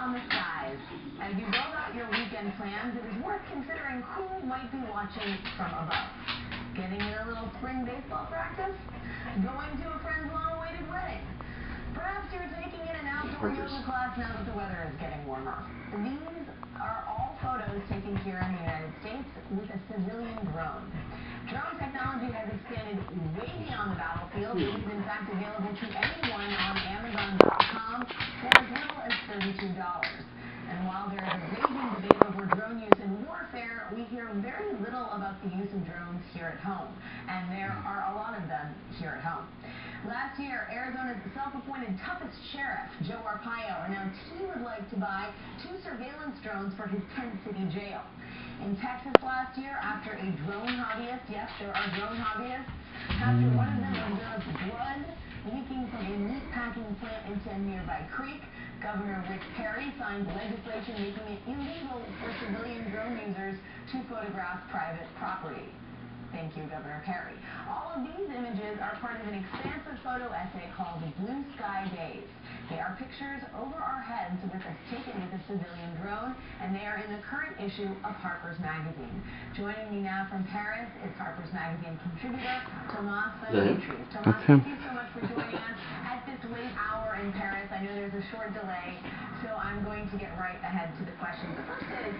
on the skies. As you build out your weekend plans, it is worth considering who might be watching from above. Getting in a little spring baseball practice? Going to a friend's long-awaited wedding? Perhaps you're taking in an outdoor yoga class now that the weather is getting warmer. These are all photos taken here in the United States with a civilian drone. Drone technology has expanded way beyond the battlefield. It is in fact available to anyone on Amazon.com for as little as $32. And while there is a raging debate over drone use in warfare, we hear very little about the use of drones here at home. And there are a lot of them here at home. Last year, Arizona's self-appointed toughest sheriff, Joe Arpaio, announced he would like to buy 2 surveillance drones for his tent-city jail. In Texas last year, after a drone hobbyist, yes, there are drone hobbyists, after one of them observed blood leaking from a meatpacking plant into a nearby creek, Governor Rick Perry signed legislation making it illegal for civilian drone users to photograph private property. Thank you, Governor Perry. All of these images are part of an expansive photo essay called Blue Sky Days. They are pictures over our heads taken with a civilian drone, and they are in the current issue of Harper's Magazine. Joining me now from Paris is Harper's Magazine contributor Tomas van Houtryve. Tomas, thank you so much for joining us at this late hour in Paris. I know there's a short delay, so I'm going to get right ahead to the questions. The first is,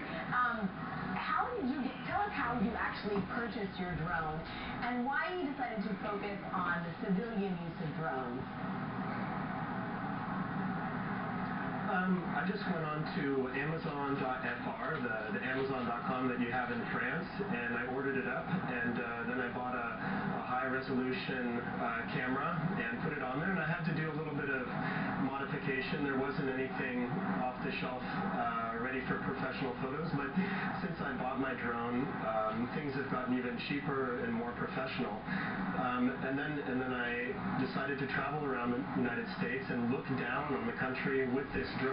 tell us how you actually purchased your drone and why you decided to focus on the civilian use of drones. I just went on to Amazon.fr, the Amazon.com that you have in France, and I ordered it up, and then I bought a high-resolution camera and put it on there, and I had to do a little bit of modification. There wasn't anything off-the-shelf ready for professional photos, but since I bought my drone, things have gotten even cheaper and more professional. And then I decided to travel around the United States and look down on the country with this drone.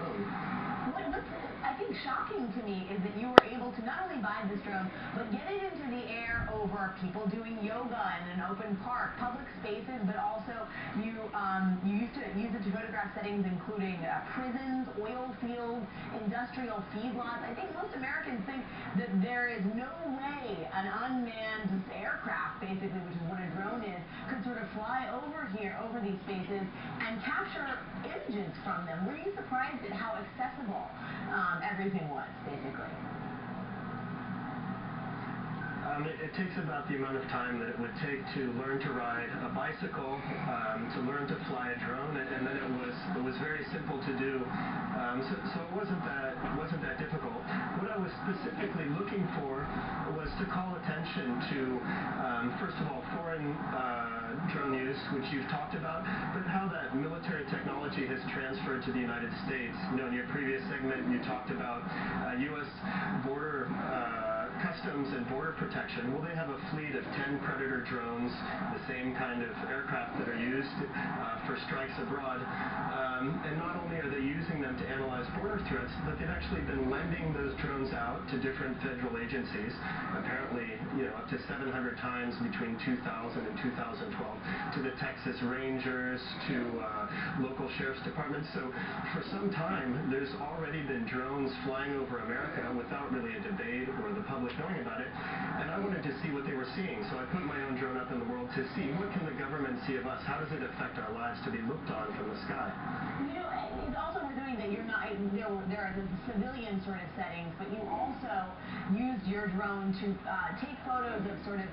What's I think shocking to me is that you were able to not only buy this drone, but get it into the air over people doing yoga in an open park, public spaces, but also you used to use it to photograph settings including prisons, oil fields, industrial feedlots. I think most Americans think that there is no way an unmanned aircraft, basically, which is what a drone is, could sort of fly over these spaces and capture images from them. Were you surprised at how accessible everything was, basically? It takes about the amount of time that it would take to learn to ride a bicycle, to learn to fly a drone, and then it was very simple to do. So it wasn't that difficult. What I was specifically looking for was to call attention to, first of all, foreign drone use, which you've talked about, but how that military technology has transferred to the United States. You know, in your previous segment, you talked about U.S. border Customs and Border Protection. Well, they have a fleet of 10 Predator drones, the same kind of aircraft that are used for strikes abroad. And not only are they using them to analyze border threats, but they've actually been lending those drones out to different federal agencies, apparently, up to 700 times between 2000 and 2012, to the Texas Rangers, to local sheriff's departments. So for some time, there's already been drones flying over America without really a debate or the public knowing about it, and I wanted to see what they were seeing. So I put my own drone up in the world to see what can the government see of us. How does it affect our lives to be looked on from the sky? It's also worth noting that you're not there are the civilian sort of settings, but you also used your drone to take photos of sort of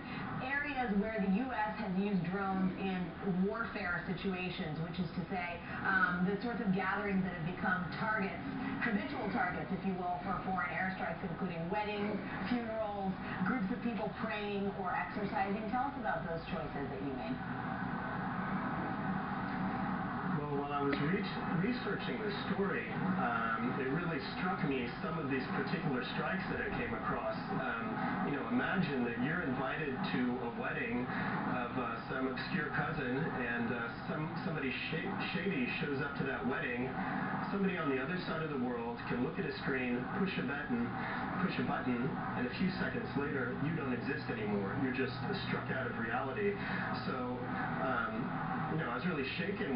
areas where the U.S. has used drones in warfare situations, which is to say the sorts of gatherings that have become targets, habitual targets, if you will, for foreign airstrikes, including weddings, funerals, groups of people praying or exercising. Tell us about those choices that you made. Well, while I was researching the story, it really struck me some of these particular strikes that I came across. Imagine that you're invited to a wedding of some obscure cousin, and somebody shady shows up to that wedding. Somebody on the other side of the world can look at a screen, push a button, and a few seconds later, you don't exist anymore. You're just struck out of reality. So, I was really shaken